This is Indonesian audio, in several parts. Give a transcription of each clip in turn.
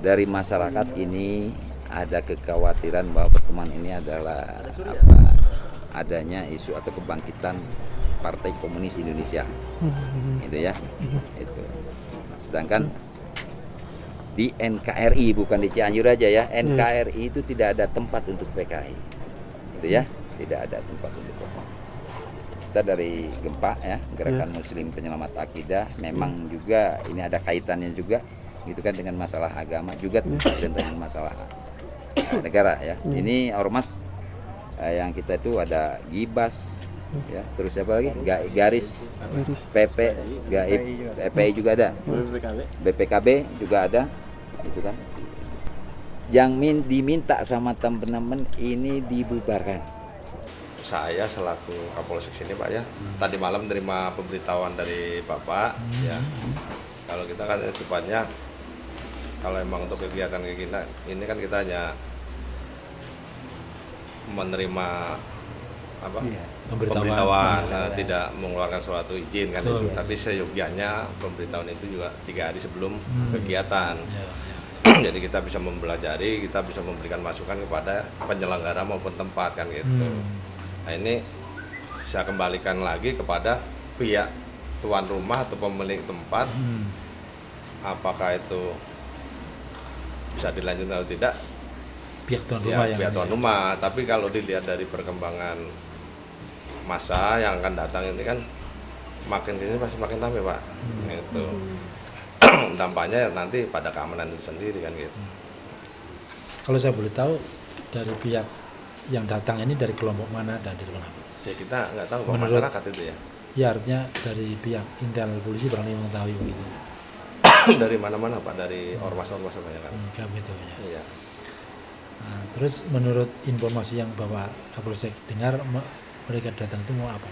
dari masyarakat ini ada kekhawatiran bahwa pertemuan ini adalah adanya isu atau kebangkitan Partai Komunis Indonesia, itu ya, itu. Nah, sedangkan di NKRI, bukan di Cianjur aja ya, NKRI itu tidak ada tempat untuk PKI, itu ya, tidak ada tempat untuk ormas. Kita dari Gempa ya, Gerakan Muslim Penyelamat Akidah, memang juga ini ada kaitannya juga, gitu kan, dengan masalah agama juga dan dengan masalah negara ya. Ini ormas yang kita itu ada Gibas ya, terus apa lagi, Garis, PP, Gaib, PPI juga ada, BPKB juga ada, gitu kan. Yang diminta sama teman-teman ini dibubarkan. Saya selaku Kapolsek sini Pak ya, tadi malam menerima pemberitahuan dari Bapak ya. Kalau kita kan sifatnya, kalau emang untuk kegiatan kita ini kan kita hanya menerima apa pemberitahuan, tidak mengeluarkan suatu izin kan itu. Tapi seyogianya pemberitahuan itu juga 3 hari sebelum kegiatan. Jadi kita bisa mempelajari, kita bisa memberikan masukan kepada penyelenggara maupun tempat kan gitu. Nah ini saya kembalikan lagi kepada pihak tuan rumah atau pemilik tempat, apakah itu bisa dilanjutkan atau tidak, pihak tuan rumah ya, pihak tuan rumah. Tapi kalau dilihat dari perkembangan masa yang akan datang ini kan makin ini pasti makin ramai Pak. Itu dampaknya nanti pada keamanan itu sendiri kan gitu. Kalau saya boleh tahu dari pihak yang datang ini dari kelompok mana dan dari mana? Ya kita nggak tahu Pak, masyarakat itu ya. Ya artinya dari pihak intel polisi barangkali mengetahui begitu. Dari mana-mana Pak, dari ormas-ormas banyak kan. Kayak gitu ya. Iya. Nah, terus menurut informasi yang Bapak Kapolsek dengar, mereka datang itu mau apa?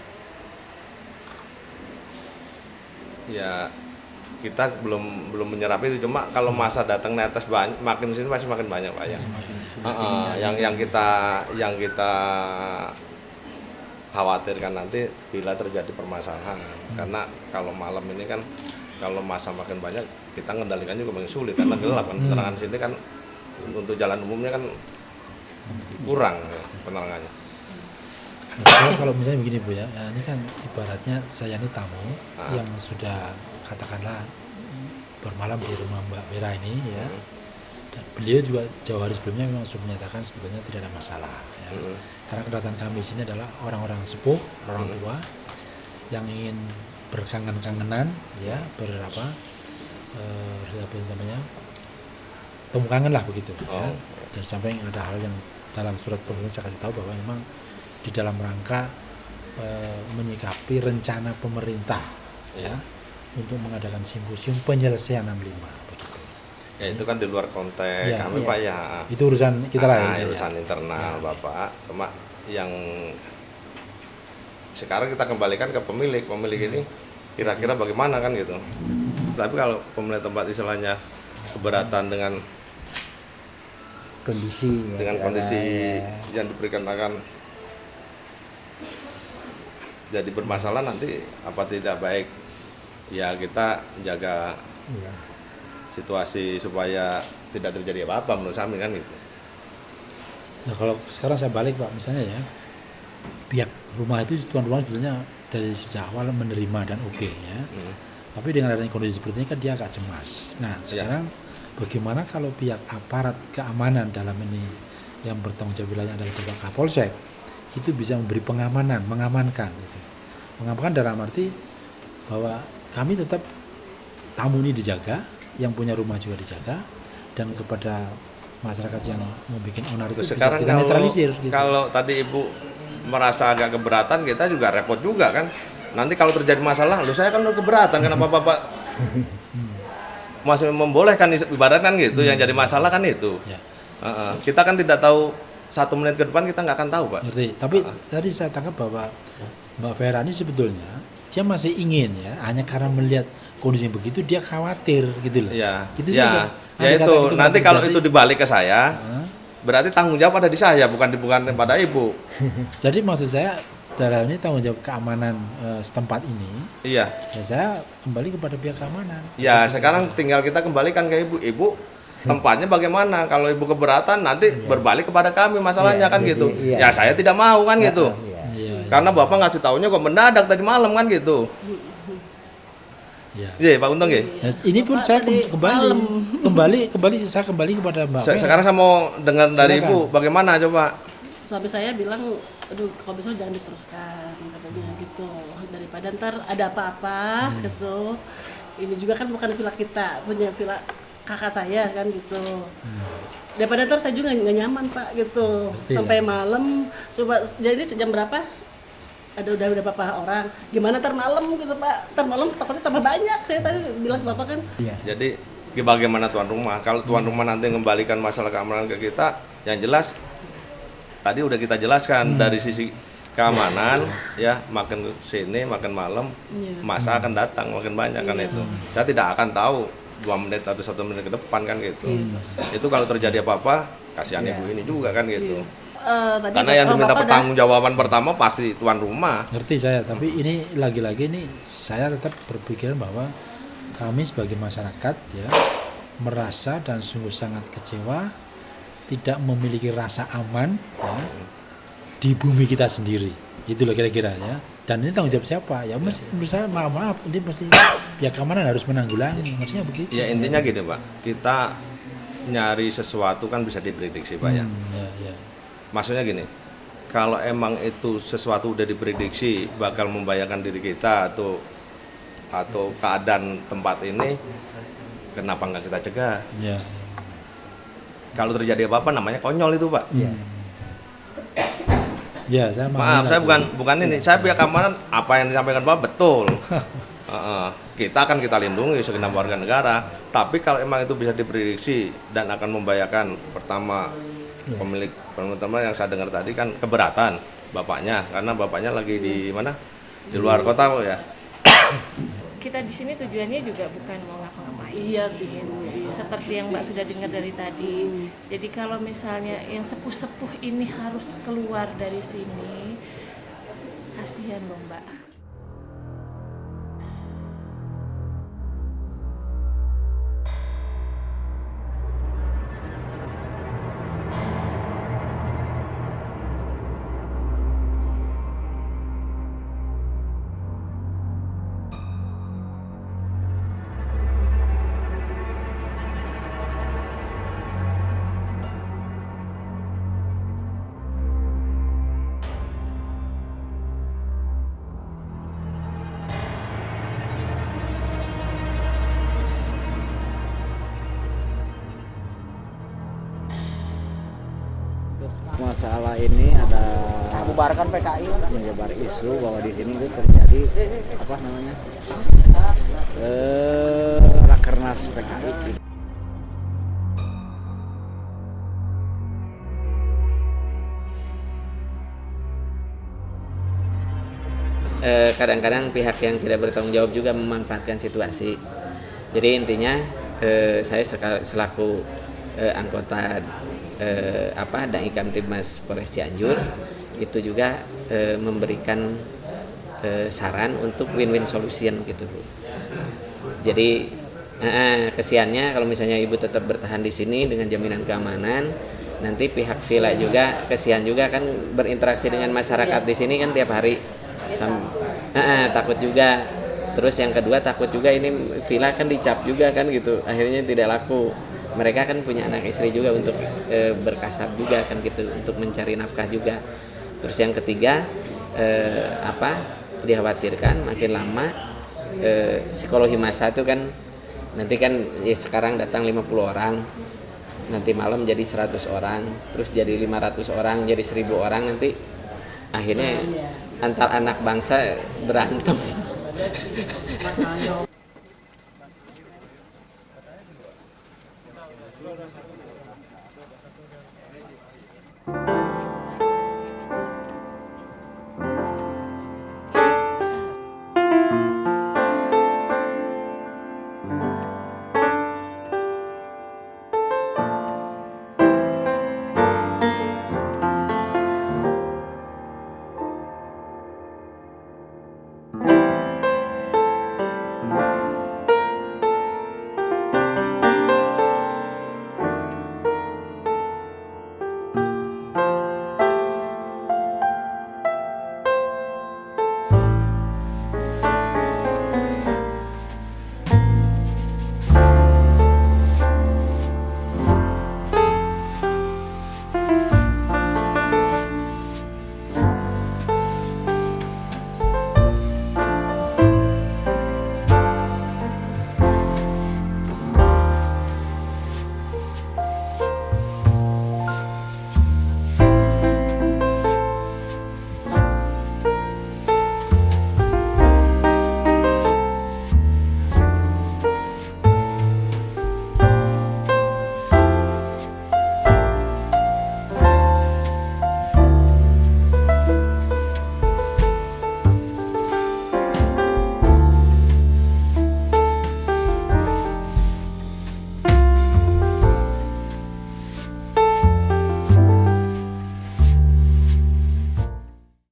Ya kita belum menyerap itu, cuma kalau masa datang netes banyak, makin sini masih makin banyak Pak ya. Yang kita khawatirkan nanti bila terjadi permasalahan, karena kalau malam ini kan kalau masa makin banyak kita mengendalikan juga makin sulit karena gelap kan. Penerangan sini kan untuk jalan umumnya kan kurang ya, penerangannya. Nah, kalau misalnya begini Bu ya, ini kan ibaratnya saya ini tamu yang sudah katakanlah bermalam di rumah Mbak Vera ini ya. Dan beliau juga jauh hari sebelumnya memang sudah menyatakan sebetulnya tidak ada masalah ya. Karena kedatangan kami di sini adalah orang-orang sepuh, orang tua yang ingin berkangen-kangenan ya, apa namanya, temu kangen lah begitu ya. Dan sampai ada hal yang dalam surat pemberitahuan saya kasih tahu bahwa memang di dalam rangka menyikapi rencana pemerintah ya untuk mengadakan simposium penyelesaian 65 begitu. Ya itu kan di luar konteks kami Pak ya. Itu urusan kita lah. Urusan internal Bapak. Cuma yang sekarang kita kembalikan ke pemilik ini kira-kira bagaimana kan gitu. Tapi kalau pemilik tempat istilahnya keberatan dengan kondisi yang diberikan akan jadi bermasalah nanti apa tidak baik ya, kita jaga situasi supaya tidak terjadi apa-apa menurut kami kan gitu. Nah kalau sekarang saya balik Pak, misalnya ya pihak rumah itu tuan rumah sebetulnya dari sejak awal menerima dan oke ya. Tapi dengan adanya kondisi seperti ini kan dia agak cemas. Nah sekarang bagaimana kalau pihak aparat keamanan dalam ini yang bertanggung jawab wilayah adalah Bapak Kapolsek itu bisa memberi pengamanan, mengamankan gitu. Mengamankan dalam arti bahwa kami tetap tamu ini dijaga, yang punya rumah juga dijaga, dan kepada masyarakat yang mau bikin onar itu sekarang bisa kita netralisir gitu. Kalau tadi Ibu merasa agak keberatan, kita juga repot juga kan. Nanti kalau terjadi masalah, saya kan udah keberatan, kenapa Bapak masih membolehkan ibaratkan gitu, yang jadi masalah kan itu. Ya. Kita kan tidak tahu 1 menit ke depan, kita nggak akan tahu Pak. Ngerti. Tapi tadi saya tangkap bahwa Mbak Vera ini sebetulnya dia masih ingin ya, hanya karena melihat kondisi begitu dia khawatir gitu loh. Ya. Itu saja. Ya itu nanti kalau itu dibalik ke saya, berarti tanggung jawab ada di saya, bukan pada Ibu. Jadi maksud saya dalam ini tanggung jawab keamanan setempat ini. Iya. Ya saya kembali kepada pihak keamanan. Ya sekarang tinggal kita kembalikan ke Ibu. Ibu tempatnya bagaimana? Kalau ibu keberatan nanti berbalik kepada kami masalahnya kan gitu. Ya saya tidak mau kan gitu. Iya. Karena bapak ngasih taunya kok mendadak tadi malam kan gitu. Iya. Iya Pak Untung ya. Nah, ini pun saya kembali saya kembali kepada Mbak Mel. Sekarang saya mau dengar dari Silakan. ibu bagaimana coba. Suami saya bilang, aduh kalau bisa jangan diteruskan katanya gitu, daripada ntar ada apa-apa gitu. Ini juga kan bukan villa kita, punya villa kakak saya kan gitu. Daripada ntar saya juga nggak nyaman Pak gitu. Berarti Sampai malam, coba jadi jam berapa? Ada udah berapa orang? Gimana ntar malam gitu Pak? Ntar malam takutnya tambah banyak. Saya tadi bilang ke Bapak kan. Jadi bagaimana tuan rumah? Kalau tuan rumah nanti mengembalikan masalah keamanan ke kita, yang jelas tadi udah kita jelaskan dari sisi keamanan ya, makan sini makan malam, masa akan datang makin banyak kan itu. Saya tidak akan tahu 2 menit atau 1 menit ke depan kan gitu. Itu kalau terjadi apa-apa, kasihan ibu ini juga kan gitu. Tadi Karena yang diminta Bapak pertanggungjawaban pertama pasti tuan rumah. Ngerti saya, tapi ini lagi-lagi ini saya tetap berpikiran bahwa kami sebagai masyarakat ya merasa dan sungguh sangat kecewa tidak memiliki rasa aman ya di bumi kita sendiri. Itu loh kira-kira ya. Dan ini tanggung jawab siapa? Ya mesti berusaha maaf, ini pasti ya keamanan harus menanggulangi. Maksudnya begitu. Ya intinya gini Pak, kita nyari sesuatu kan bisa diprediksi Pak ya. Ya. Maksudnya gini, kalau emang itu sesuatu udah diprediksi bakal membahayakan diri kita atau keadaan tempat ini, kenapa nggak kita cegah? Ya. Kalau terjadi apa-apa namanya konyol itu Pak. Ya, saya Maaf, saya bukan ini. Saya pihak keamanan apa yang disampaikan Pak betul. Kita akan kita lindungi segenap warga negara. Tapi kalau emang itu bisa diprediksi dan akan membahayakan, pertama pemilik teman yang saya dengar tadi kan keberatan bapaknya, karena bapaknya lagi di mana? Di luar kota Pak ya. Kita di sini tujuannya juga bukan mau ngapa-ngapain. Iya sih. Seperti yang Mbak sudah dengar dari tadi. Jadi kalau misalnya yang sepuh-sepuh ini harus keluar dari sini, kasihan loh Mbak. Masalah ini ada Bubarkan PKI menyebar isu bahwa di sini itu terjadi apa namanya rakernas PKI. Kadang-kadang pihak yang tidak bertanggung jawab juga memanfaatkan situasi. Jadi intinya saya selaku anggota Dai Kamtibmas Polres Cianjur itu juga memberikan saran untuk win-win solution gitu Bu. Jadi kesiannya kalau misalnya ibu tetap bertahan di sini dengan jaminan keamanan, nanti pihak villa juga kesian juga kan berinteraksi dengan masyarakat di sini kan tiap hari. Takut juga. Terus yang kedua takut juga ini villa kan dicap juga kan gitu, akhirnya tidak laku. Mereka kan punya anak istri juga untuk berkasab juga kan gitu, untuk mencari nafkah juga. Terus yang ketiga dikhawatirkan makin lama psikologi massa itu kan nanti kan ya sekarang datang 50 orang, nanti malam jadi 100 orang, terus jadi 500 orang, jadi 1000 orang, nanti akhirnya antar anak bangsa berantem.